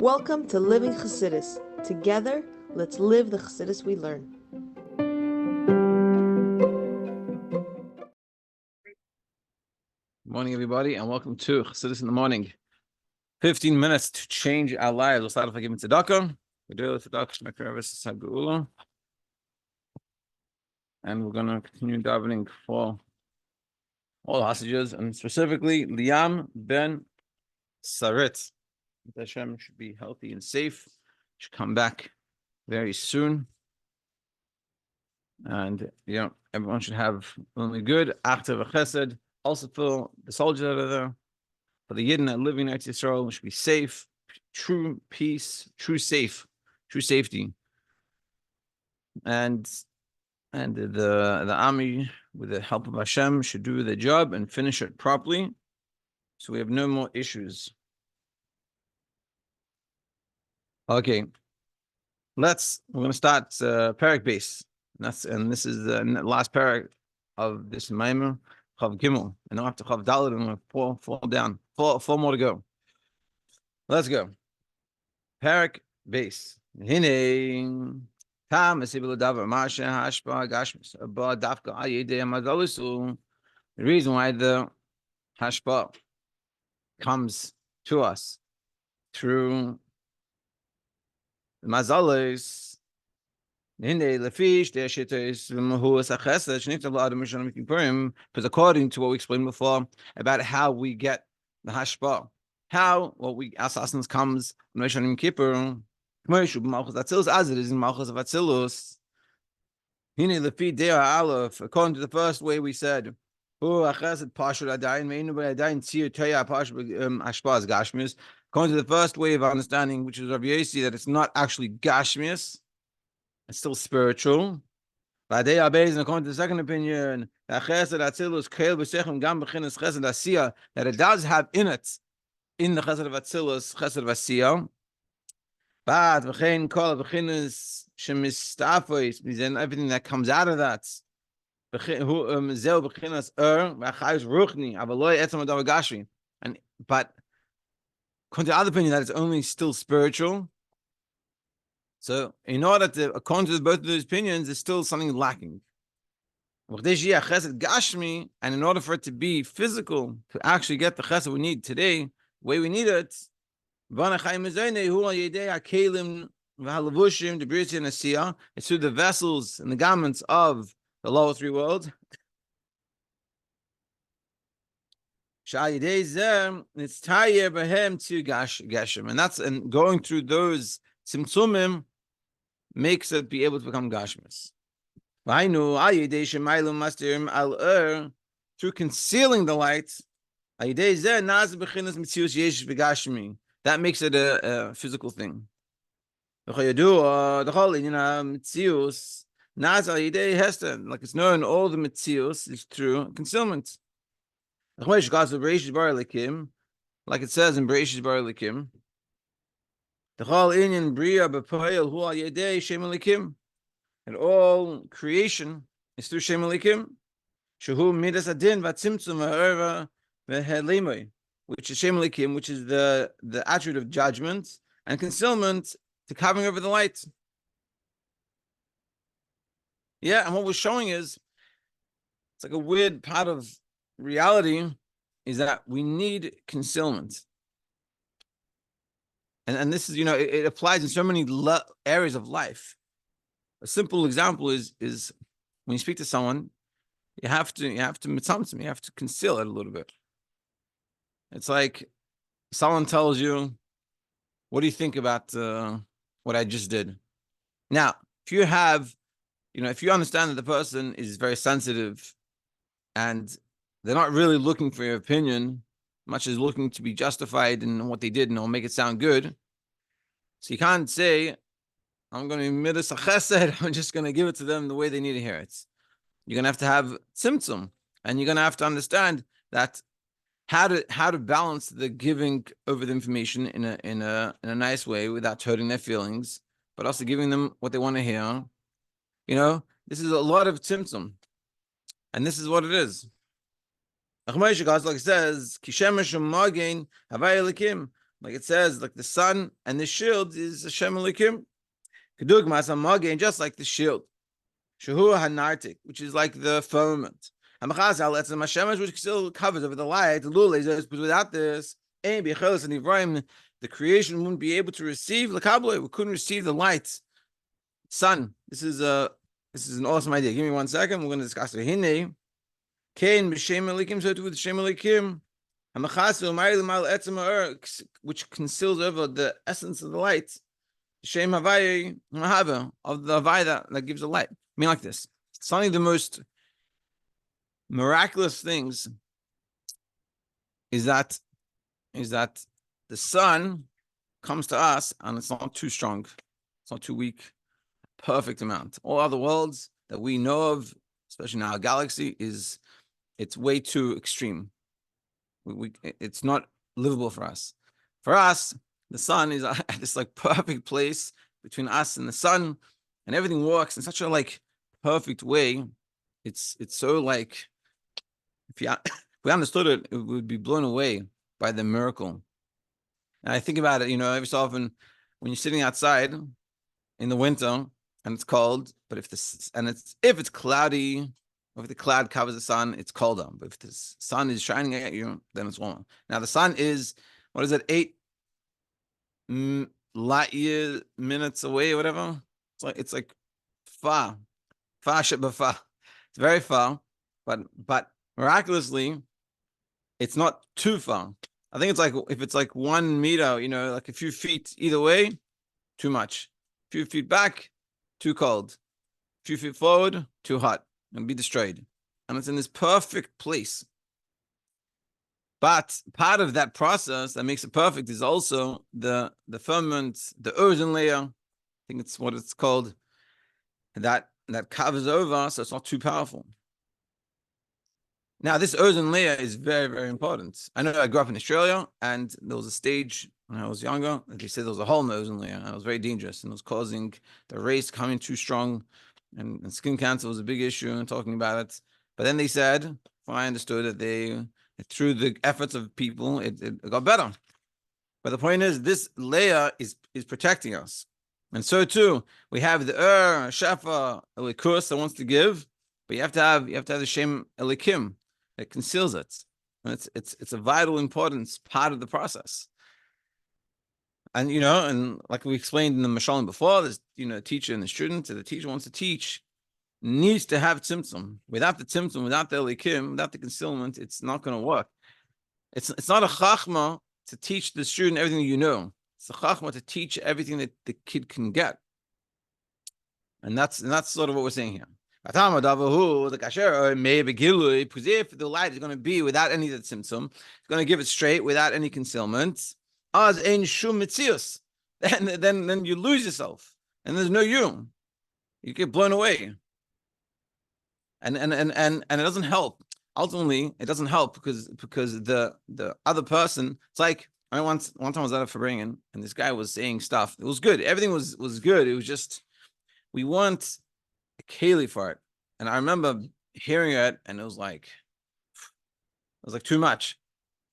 Welcome to Living Chassidus. Together, let's live the Chassidus we learn. Good morning, everybody, and welcome to Chassidus in the Morning. 15 minutes to change our lives. We'll start off by giving tzedakah. We do tzedakah, and we're going to continue davening for all hostages, and specifically Liyam ben Sarit. Hashem should be healthy and safe. Should come back very soon. And, everyone should have only good. Achta v'chesed. Also for the soldiers that are there. For the yidden that live in Eretz Yisroel, should be safe. True peace. True safety. And the army, with the help of Hashem, should do their job and finish it properly. So we have no more issues. Okay, we're going to start parak base. And this is the last parak of this Maimer, Chav Gimel. And after Chav Dalet, I'm going to fall down. Four more to go. Let's go. Parak base. Hine tam esibel davar masha hashpa gashmis ba dafka ayide amadalusu. The reason why the hashpa comes to us through Mazalos, because according to what we explained before about how we get the hashpa, assassins comes Yom Kippur, as it is in Malchus of Atzilus. According to the first way we said, according to the first way of understanding, which is Rabbi Yossi, that it's not actually Gashmius, it's still spiritual. But they are based, according to the second opinion, that it does have in it, in the Chesed of Atzilus, Chesed of Asiyah. But everything that comes out of that, but according to the other opinion, that it's only still spiritual. So, in order to, according to both of those opinions, there's still something lacking. And in order for it to be physical, to actually get the chesed we need today, the way we need it, it's through the vessels and the garments of the lower three worlds. It's tayer behem to geshem, and going through those tzimtzumim makes it be able to become gashmis. Through concealing the light, that makes it a physical thing. Like it's known, all the mitzius is through concealment. Like it says in Bereshit Bar Elikim, and all creation is through Shem Elikim, which is Shem Elikim, which is the attribute of judgment and concealment to covering over the light. Yeah, and what we're showing is, it's like a weird part of reality is that we need concealment. And this is, it applies in so many areas of life. A simple example is when you speak to someone, you have to mitzamtzim, you have to conceal it a little bit. It's like someone tells you, what do you think about what I just did? Now, if you understand that the person is very sensitive and they're not really looking for your opinion, much as looking to be justified in what they did and it'll make it sound good. So you can't say, I'm going to midas a chesed, I'm just going to give it to them the way they need to hear it. You're going to have tzimtzum, and you're going to have to understand that how to balance the giving over the information in a nice way without hurting their feelings, but also giving them what they want to hear. This is a lot of tzimtzum, and this is what it is. Like it says, Like it says, like the sun and the shield is Hashem Elikim. Kedugmas Hamagin, just like the shield. Shahu Hanartik, which is like the firmament. Hamachazal lets them Hashem, which still covers over the light. The Lulay, but without this, and Ibrahim, the creation wouldn't be able to receive the Kabbalah. We couldn't receive the light. Sun. This is an awesome idea. Give me 1 second. We're going to discuss it. Hine, Kain b'Shem Elikim, so with Shem Elikim, which conceals over the essence of the light. Shem Havai Mahava, of the Havai that gives the light. I mean, like this. It's only the most miraculous things is that the sun comes to us and it's not too strong, it's not too weak, perfect amount. All other worlds that we know of, especially in our galaxy, it's way too extreme. It's not livable for us. For us, the sun is at this like perfect place between us and the sun, and everything works in such a like perfect way. It's so like if we understood it, we would be blown away by the miracle. And I think about it, every so often when you're sitting outside in the winter and it's cold, but if it's cloudy, or if the cloud covers the sun, it's colder. But if the sun is shining at you, then it's warmer. Now the sun is, what is it, 8 light year minutes away, or whatever. It's like far, far. It's very far, but miraculously, it's not too far. I think it's like if it's like 1 meter, like a few feet either way, too much. A few feet back, too cold. A few feet forward, too hot, and be destroyed. And it's in this perfect place. But part of that process that makes it perfect is also the firmament, the ozone layer. I think it's what it's called. That covers over, so it's not too powerful. Now, this ozone layer is very, very important. I know I grew up in Australia, and there was a stage when I was younger that they said there was a hole in the ozone layer, and it was very dangerous, and it was causing the rays coming too strong, and skin cancer was a big issue, and talking about it. But then they said, well, I understood that through the efforts of people, it got better. But the point is, this layer is protecting us. And so too, we have the Shefa, Elikus that wants to give, but you have to have the Shem Elikim that conceals it. And it's a vital importance part of the process. And and like we explained in the Mashalim before, there's teacher and the student, and the teacher wants to teach, needs to have tzimtzum. Without the tzimtzum, without the elikim, without the concealment, it's not going to work. It's not a chachma to teach the student everything you know. It's a chachma to teach everything that the kid can get. And that's sort of what we're saying here. Because if the light is going to be without any of the tzimtzum, it's going to give it straight without any concealment. Then you lose yourself, and there's no you. You get blown away. And it doesn't help. Ultimately, it doesn't help because the other person, it's like one time I was at a Fabringen, and this guy was saying stuff. It was good. Everything was good. It was just we want a keli for it. And I remember hearing it, and it was like too much.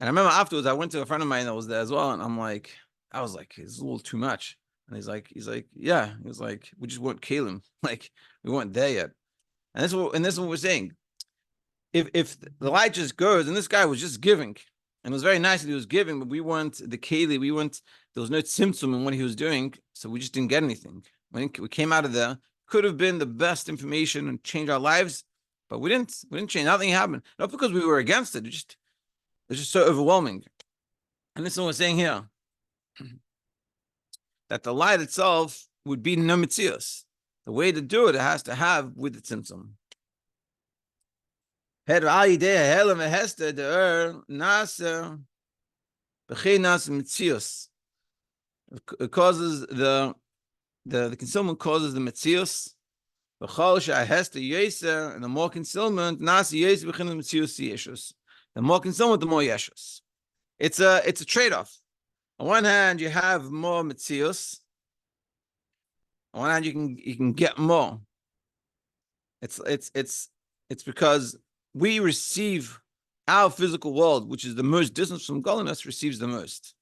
And I remember afterwards, I went to a friend of mine that was there as well, and I was like, it's a little too much. And he's like, yeah. He was like, we just weren't kelim. Like we weren't there yet. And this is what we're saying. If the light just goes, and this guy was just giving, and it was very nice that he was giving, but we weren't the keli, there was no tzimtzum in what he was doing, so we just didn't get anything. When we came out of there, could have been the best information and change our lives, but we didn't change. Nothing happened. Not because we were against it. It was just so overwhelming. And this is what we're saying here. That the light itself would be no mitzias. The way to do it has to have with the tzimtzum. It causes the concealment causes the mitzias. And the more concealment, the more concealment, the more yeshus. It's a trade-off. On one hand, you have more mitzias. On one hand, you can get more. It's because we receive our physical world, which is the most distance from godliness, receives the most.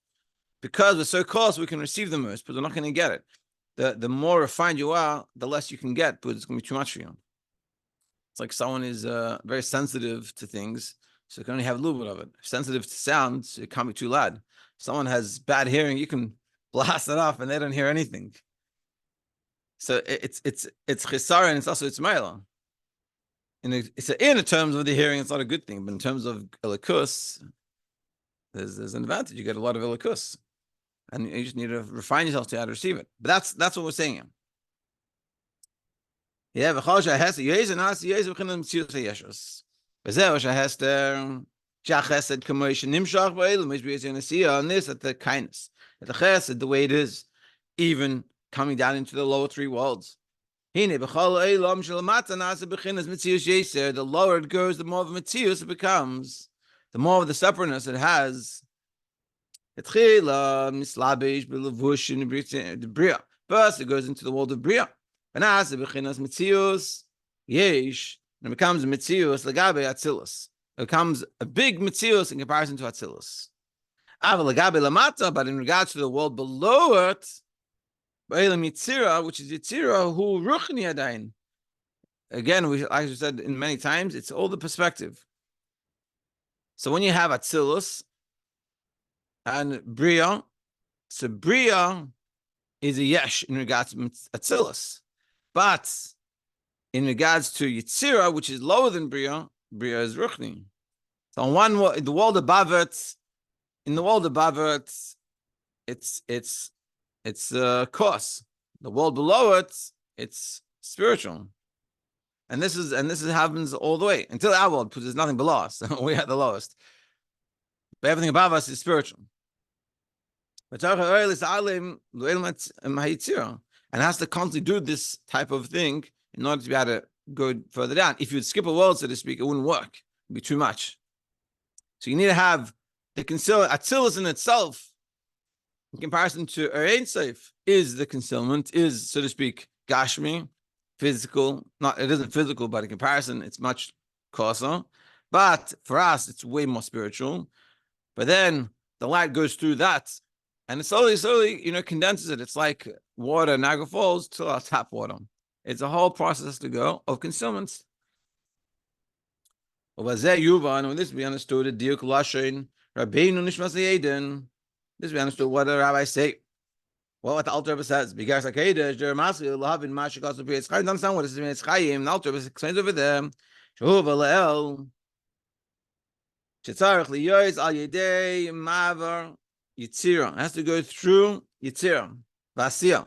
because we're so close, we can receive the most, but we're not going to get it. The more refined you are, the less you can get, but it's going to be too much for you. It's like someone is very sensitive to things, so you can only have a little bit of it. Sensitive to sounds, it can't be too loud. If someone has bad hearing, you can blast it off and they don't hear anything. So it's chisara, and it's also it's meila. In terms of the hearing, it's not a good thing, but in terms of elikus, there's an advantage. You get a lot of elikus, and you just need to refine yourself to how to receive it. But that's what we're saying here. Yeah, v'chol has yez and as yez v'chinan mitzius hayeshus. V'zeh shehester shachesed kamoish nimshach ba'elam is being to see on this at the kindness, at the chesed, the way it is, even coming down into the lower three worlds. The lower it goes, the more of a mitzius it becomes, the more of the separateness it has. First, it goes into the world of bria. And as it becomes mitzius, yesh, and it becomes a mitzius lagabe atzilus. It becomes a big mitzius in comparison to atzilus. But in regards to the world below it, which is Yitzira, who ruchni adain. Again, like I said in many times, it's all the perspective. So when you have Atzilus and Bria, so Bria is a yesh in regards to Atzilus. But in regards to Yitzira, which is lower than Bria, Bria is ruchni. So on one, the world above it, in the world above it, it's course. The world below it, it's spiritual. And this happens all the way until our world, because there's nothing below us. We are the lowest. But everything above us is spiritual. And has to constantly do this type of thing in order to be able to go further down. If you would skip a world, so to speak, it wouldn't work. It'd be too much. So you need to have the concealment. Atzilus in itself, in comparison to Ein Sof, is the concealment, is, so to speak, Gashmi, physical. It isn't physical, but in comparison, it's much coarser. But for us, it's way more spiritual. But then the light goes through that, and it slowly, condenses it. It's like water, Niagara Falls, to our tap water. It's a whole process to go of concealment. And when this we understood, Rabbeinu Nishmas Yidden. This we understood what the rabbi say. Well, what the Alter Rebbe says, because like Hades, there must be love in Mashikos of Prius. I don't understand what this means. It's Chaim. The Alter Rebbe explains over there. Shuva Leel. Shetzarech liyois al yedei maver yitzira. It has to go through yitzira. Vasiyah.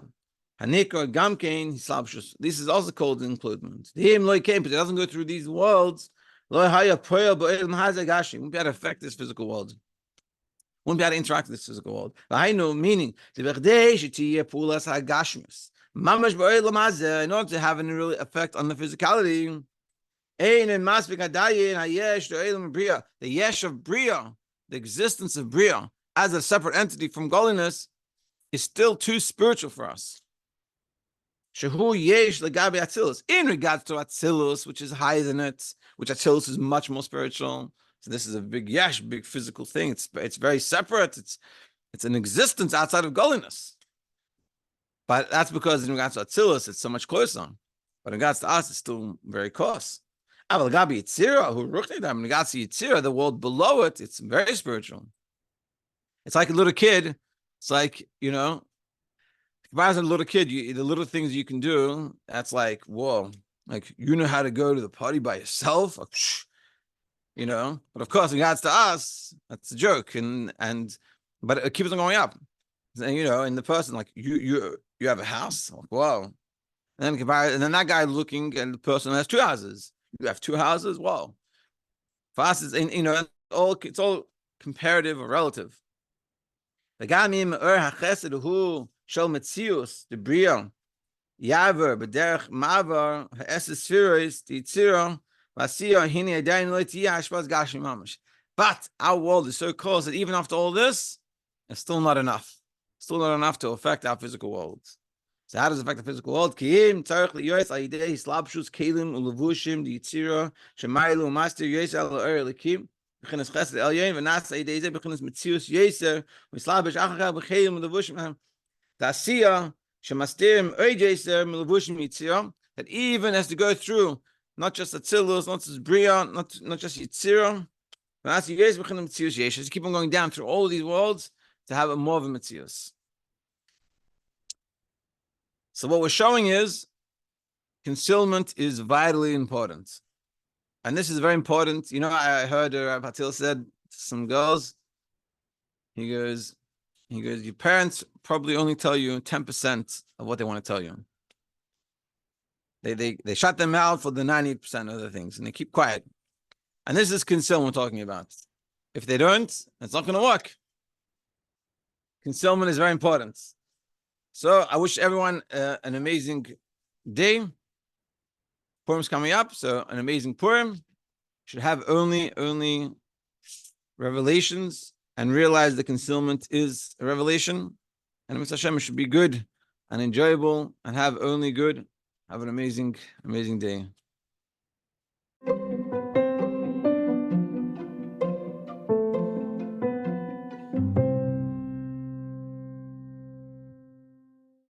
Hanikra gamkein hislabshus. This is also called includement. The him loy came, but it doesn't go through these worlds. Loy haya poel bo'elim hazagashi. Won't be able to affect this physical world. Won't be able to interact with this physical world. Meaning, in order to have any really effect on the physicality, the yesh of Bria, the existence of Bria, as a separate entity from godliness, is still too spiritual for us. Shehu yesh legabe Atzilus. In regards to Atzilus, which is higher than it, which Atzilus is much more spiritual. So this is a big yesh, big physical thing. It's very separate. It's an existence outside of godliness. But that's because in regards to Atzilus, it's so much closer. But in regards to us, it's still very close. In regards to Yitzira, the world below it, it's very spiritual. It's like a little kid. It's like, if I was a little kid, the little things you can do, that's like, whoa, like, how to go to the party by yourself? Like, but of course, in regards to us, that's a joke, but it keeps on going up. And the person, like, you have a house, like, whoa, and then that guy looking, and the person has two houses. You have two houses, whoa. For us, it's all comparative or relative. The gamim hachesed hu shel metzius the bria yaver b'derech mavar ha'eses spheres the yitzira. But our world is so close that even after all this, it's still not enough. Still not enough to affect our physical world. So how does it affect the physical world? b'chinas chesed elyon v'nasa yidei zeh b'chinas metzius yeser v'slabish achachar b'cheilim levushim ta'asiyah shemastirim oid yeser levushim yitzira, that even as to go through not just atzilus, not just bria, not just yitzira, v'nasa yeser b'chinas metzius yeser, keep on going down through all of these worlds to have a more of a metzius. So what we're showing is concealment is vitally important. And this is very important. You know, I heard Rav Patil said to some girls, he goes, your parents probably only tell you 10% of what they want to tell you. They shut them out for the 90% of the things, and they keep quiet. And this is concealment we're talking about. If they don't, it's not going to work. Concealment is very important. So I wish everyone an amazing day. Purim's coming up, so an amazing Purim. Should have only revelations and realize the concealment is a revelation. And Mr. Hashem, it should be good and enjoyable and have only good. Have an amazing day.